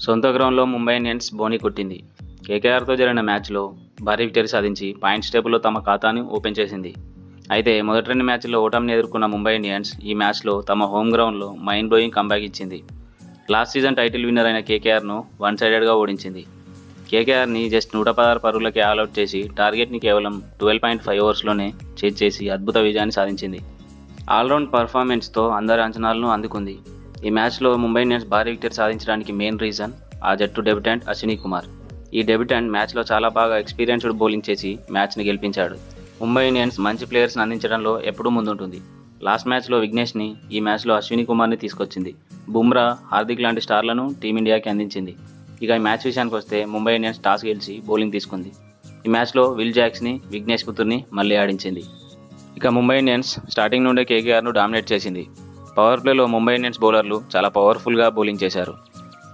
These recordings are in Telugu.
సొంత గ్రౌండ్లో ముంబై ఇండియన్స్ బోని కొట్టింది. కేకేఆర్తో జరిగిన మ్యాచ్లో భారీ విక్టరీ సాధించి పాయింట్స్ టేబుల్లో తమ ఖాతాను ఓపెన్ చేసింది. అయితే మొదటి 2 మ్యాచ్ల్లో ఓటమిని ఎదుర్కొన్న ముంబై ఇండియన్స్ ఈ మ్యాచ్లో తమ హోమ్ గ్రౌండ్లో మైండ్ బ్లోయింగ్ కంబ్యాక్ ఇచ్చింది. లాస్ట్ సీజన్ టైటిల్ విన్నర్ అయిన కేకేఆర్ను వన్ సైడెడ్గా ఓడించింది. కేకేఆర్ని జస్ట్ 116 పరుగులకే ఆల్అవుట్ చేసి టార్గెట్ని కేవలం 12.5 ఓవర్స్లోనే చేజ్ చేసి అద్భుత విజయాన్ని సాధించింది. ఆల్రౌండ్ పర్ఫార్మెన్స్తో అందరి అంచనాలను అందుకుంది. ఈ మ్యాచ్లో ముంబై ఇండియన్స్ భారీ విక్టరీ సాధించడానికి మెయిన్ రీజన్ ఆ జట్టు డెబ్యూటెంట్ అశ్విని కుమార్. ఈ డెబ్యూటెంట్ మ్యాచ్లో చాలా బాగా ఎక్స్పీరియన్స్డ్ బౌలింగ్ చేసి మ్యాచ్ని గెలిపించాడు. ముంబై ఇండియన్స్ మంచి ప్లేయర్స్ని అందించడంలో ఎప్పుడూ ముందుంటుంది. లాస్ట్ మ్యాచ్లో విఘ్నేష్ని, ఈ మ్యాచ్లో అశ్విని కుమార్ని తీసుకొచ్చింది. బుమ్రా, హార్దిక్ లాంటి స్టార్లను టీమిండియాకి అందించింది. ఇక ఈ మ్యాచ్ విషయానికి వస్తే ముంబై ఇండియన్స్ టాస్ గెలిచి బౌలింగ్ తీసుకుంది. ఈ మ్యాచ్లో విల్ జాక్స్ని, విఘ్నేష్ పుత్రుని మళ్ళీ ఆడించింది. ఇక ముంబై ఇండియన్స్ స్టార్టింగ్ నుండే కేకేఆర్ను డామినేట్ చేసింది. పవర్ ప్లేలో ముంబై ఇండియన్స్ బౌలర్లు చాలా పవర్ఫుల్గా బౌలింగ్ చేశారు.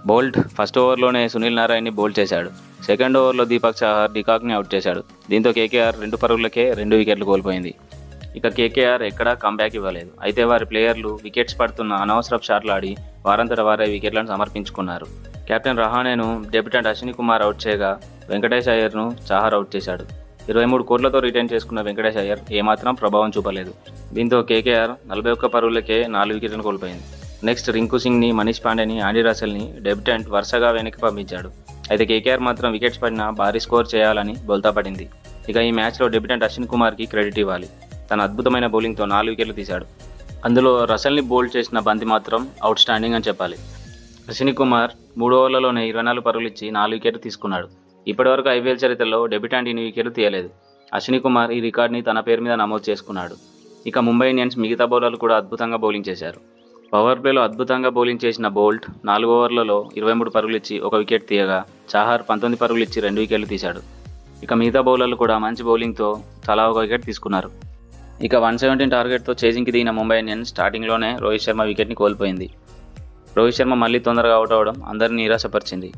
బోల్ట్ ఫస్ట్ ఓవర్లోనే సునీల్ నారాయణ్ని బౌల్డ్ చేశాడు. సెకండ్ ఓవర్లో దీపక్ చాహర్ డికాక్ని అవుట్ చేశాడు. దీంతో కేకేఆర్ 2 పరుగులకే 2 వికెట్లు కోల్పోయింది. ఇక కేకేఆర్ ఎక్కడా కంబ్యాక్ ఇవ్వలేదు. అయితే వారి ప్లేయర్లు వికెట్స్ పడుతున్న అనవసరపు షాట్లు ఆడి వారంతట వారే వికెట్లను సమర్పించుకున్నారు. కెప్టెన్ రహానేను డెబ్యూటెంట్ అశ్విని కుమార్ అవుట్ చేయగా వెంకటేష్ అయ్యర్ను చాహర్ అవుట్ చేశాడు. 23 కోట్లతో రిటైన్ చేసుకున్న వెంకటేష్ అయ్యర్ ఏమాత్రం ప్రభావం చూపలేదు. దీంతో కేకేఆర్ 41 పరుగులకే 4 వికెట్లను కోల్పోయింది. నెక్స్ట్ రింకు సింగ్ని, మనీష్ పాండేని, ఆండీ రసెల్ని డెబ్యూటెంట్ వరుసగా వెనక్కి పంపించాడు. అయితే కేకేఆర్ మాత్రం వికెట్స్ పడినా భారీ స్కోర్ చేయాలని బోల్తా పడింది. ఇక ఈ మ్యాచ్లో డెబ్యూటెంట్ అశ్విన్ కుమార్కి క్రెడిట్ ఇవ్వాలి. తన అద్భుతమైన బౌలింగ్తో 4 వికెట్లు తీశాడు. అందులో రసెల్ని బౌల్డ్ చేసిన బంతి మాత్రం అవుట్ స్టాండింగ్ అని చెప్పాలి. అశ్విని కుమార్ 3 ఓవర్లలోనే 24 పరుగులు ఇచ్చి 4 వికెట్లు తీసుకున్నాడు. ఇప్పటివరకు ఐపీఎల్ చరిత్రలో డెబ్యూటెంట్ ఇన్ని వికెట్లు తీయలేదు. అశ్విని కుమార్ ఈ రికార్డ్ని తన పేరు మీద నమోదు చేసుకున్నాడు. ఇక ముంబై ఇండియన్స్ మిగతా బౌలర్లు కూడా అద్భుతంగా బౌలింగ్ చేశారు. పవర్ ప్లేలో అద్భుతంగా బౌలింగ్ చేసిన బోల్ట్ 4 ఓవర్లలో 23 పరుగులు ఇచ్చి 1 వికెట్ తీయగా చాహర్ 19 పరుగులు ఇచ్చి 2 వికెట్లు తీశాడు. ఇక మిగతా బౌలర్లు కూడా మంచి బౌలింగ్తో తలా 1 వికెట్ తీసుకున్నారు. ఇక 117 టార్గెట్తో చేజింగ్కి దిగిన ముంబై ఇండియన్స్ స్టార్టింగ్లోనే రోహిత్ శర్మ వికెట్ని కోల్పోయింది. రోహిత్ శర్మ మళ్ళీ తొందరగా అవుట్ అవ్వడం అందరినీ నిరాశపరిచింది.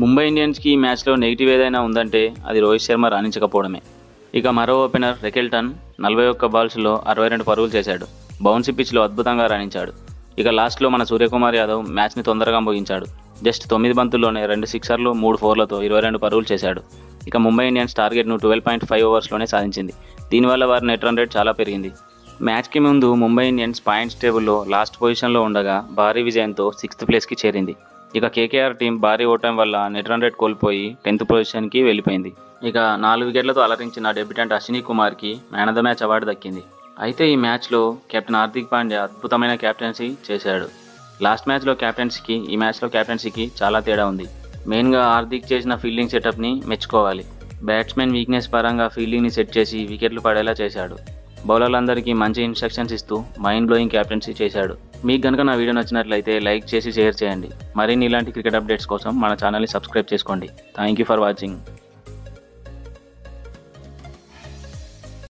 ముంబై ఇండియన్స్కి ఈ మ్యాచ్లో నెగిటివ్ ఏదైనా ఉందంటే అది రోహిత్ శర్మ రాణించకపోవడమే. ఇక మరో ఓపెనర్ రెకెల్టన్ 41 బాల్స్లో 62 పరుగులు చేశాడు. బౌన్సీ పిచ్లో అద్భుతంగా రాణించాడు. ఇక లాస్ట్లో మన సూర్యకుమార్ యాదవ్ మ్యాచ్ని తొందరగా ముగించాడు. జస్ట్ 9 బంతుల్లోనే 2 సిక్సర్లు 3 ఫోర్లతో 22 పరుగులు చేశాడు. ఇక ముంబై ఇండియన్స్ టార్గెట్ను 12.5 ఓవర్స్లోనే సాధించింది. దీనివల్ల వారి నెట్ రన్ రేట్ చాలా పెరిగింది. మ్యాచ్కి ముందు ముంబై ఇండియన్స్ పాయింట్స్ టేబుల్లో లాస్ట్ పొజిషన్లో ఉండగా భారీ విజయంతో 6th ప్లేస్కి చేరింది. ఇక కేకేఆర్ టీం భారీ ఓటమి వల్ల నెట్ రన్ రేట్ కోల్పోయి 10th పొజిషన్కి వెళ్ళిపోయింది. ఇక 4 వికెట్లతో అలరించిన డెబ్యూటెంట్ అశ్విని కుమార్కి man of the match award దక్కింది. అయితే ఈ మ్యాచ్లో కెప్టెన్ హార్దిక్ పాండ్యా అద్భుతమైన క్యాప్టెన్సీ చేశాడు. లాస్ట్ మ్యాచ్లో క్యాప్టెన్సీకి ఈ మ్యాచ్లో క్యాప్టెన్సీకి చాలా తేడా ఉంది. మెయిన్గా హార్దిక్ చేసిన ఫీల్డింగ్ సెటప్ని మెచ్చుకోవాలి. బ్యాట్స్మెన్ వీక్నెస్ పరంగా ఫీల్డింగ్ని సెట్ చేసి వికెట్లు పడేలా చేశాడు. బౌలర్లందరికీ మంచి ఇన్స్ట్రక్షన్స్ ఇస్తూ మైండ్ బ్లోయింగ్ క్యాప్టెన్సీ చేశాడు. మీకు కనుక నా వీడియో నచ్చినట్లయితే లైక్ చేసి షేర్ చేయండి. మరిన్ని ఇలాంటి క్రికెట్ అప్డేట్స్ కోసం మన ఛానల్ని సబ్స్క్రైబ్ చేసుకోండి. Thank you for watching.